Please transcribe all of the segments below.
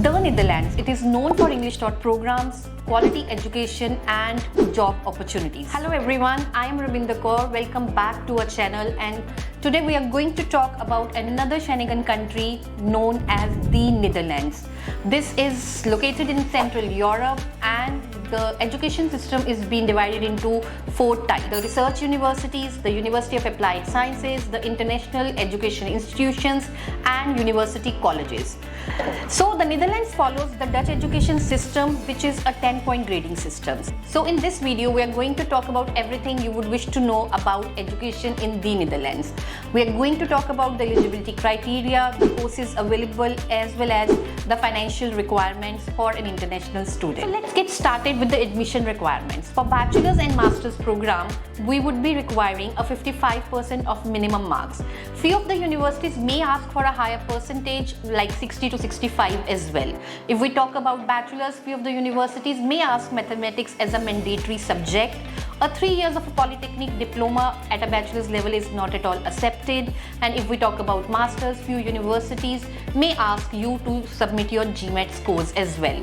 The Netherlands, it is known for English taught programs, quality education and job opportunities. Hello everyone, I am Rabinder Kaur. Welcome back to our channel, and today we are going to talk about another Schengen country known as the Netherlands. This is located in Central Europe, and the education system is being divided into 4 types: the research universities, the University of Applied Sciences, the international education institutions and university colleges. So the Netherlands follows the Dutch education system, which is a 10-point grading system. So in this video we are going to talk about everything you would wish to know about education in the Netherlands. We are going to talk about the eligibility criteria, the courses available, as well as the financial requirements for an international student. So let's get started with the admission requirements. For bachelor's and master's program, we would be requiring a 55% of minimum marks. Few of the universities may ask for a higher percentage, like 60 to 65 as well. If we talk about bachelor's, few of the universities may ask mathematics as a mandatory subject. A 3 years of a polytechnic diploma at a bachelor's level is not at all accepted. And if we talk about masters, few universities may ask you to submit your GMAT scores as well.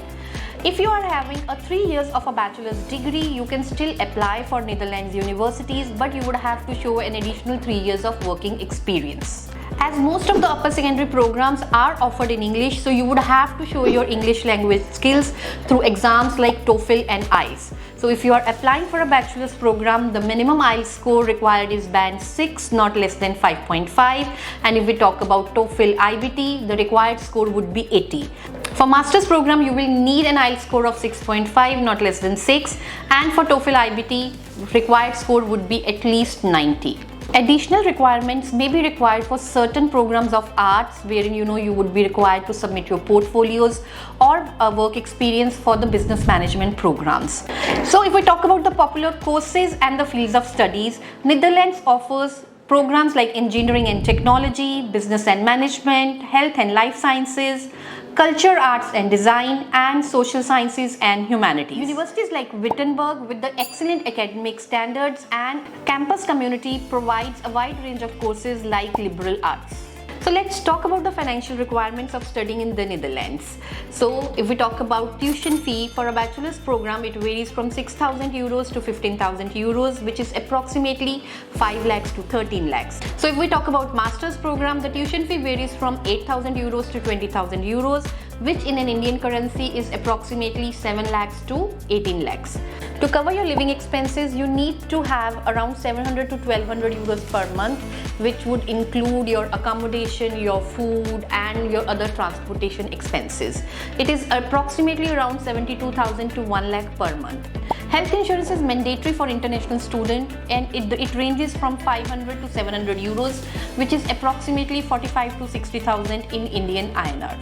If you are having a 3 years of a bachelor's degree, you can still apply for Netherlands universities, but you would have to show an additional 3 years of working experience. As most of the upper secondary programs are offered in English, so you would have to show your English language skills through exams like TOEFL and IELTS. So if you are applying for a bachelor's program, the minimum IELTS score required is band 6, not less than 5.5. And if we talk about TOEFL IBT, the required score would be 80. For master's program, you will need an IELTS score of 6.5, not less than 6. And for TOEFL IBT, required score would be at least 90. Additional requirements may be required for certain programs of arts, wherein you would be required to submit your portfolios or work experience for the business management programs. So if we talk about the popular courses and the fields of studies, Netherlands offers programs like engineering and technology, business and management, health and life sciences, culture, arts and design, and social sciences and humanities. Universities like Wittenberg, with the excellent academic standards and campus community, provides a wide range of courses like liberal arts. So let's talk about the financial requirements of studying in the Netherlands. So if we talk about tuition fee for a bachelor's program, it varies from 6,000 euros to 15,000 euros, which is approximately 5 lakhs to 13 lakhs. So if we talk about master's program, the tuition fee varies from 8,000 euros to 20,000 euros, which in an Indian currency is approximately 7 lakhs to 18 lakhs. To cover your living expenses, you need to have around 700 to 1200 euros per month, which would include your accommodation, your food and your other transportation expenses. It is approximately around 72,000 to 1 lakh per month. Health insurance is mandatory for international students, and it ranges from 500 to 700 euros, which is approximately 45 to 60,000 in Indian INR.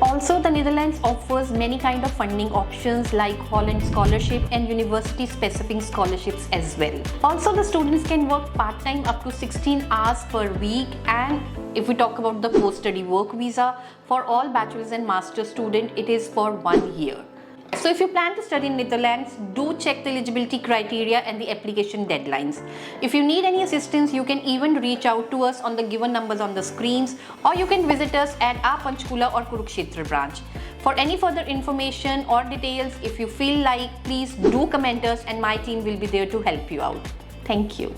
Also, the Netherlands offers many kind of funding options like Holland Scholarship and university specific scholarships as well. Also, the students can work part-time up to 16 hours per week, and if we talk about the post-study work visa, for all bachelor's and master's student, it is for 1 year. So if you plan to study in Netherlands, do check the eligibility criteria and the application deadlines. If you need any assistance, you can even reach out to us on the given numbers on the screens, or you can visit us at our Panchkula or Kurukshetra branch. For any further information or details, if you feel like, please do comment us and my team will be there to help you out. Thank you.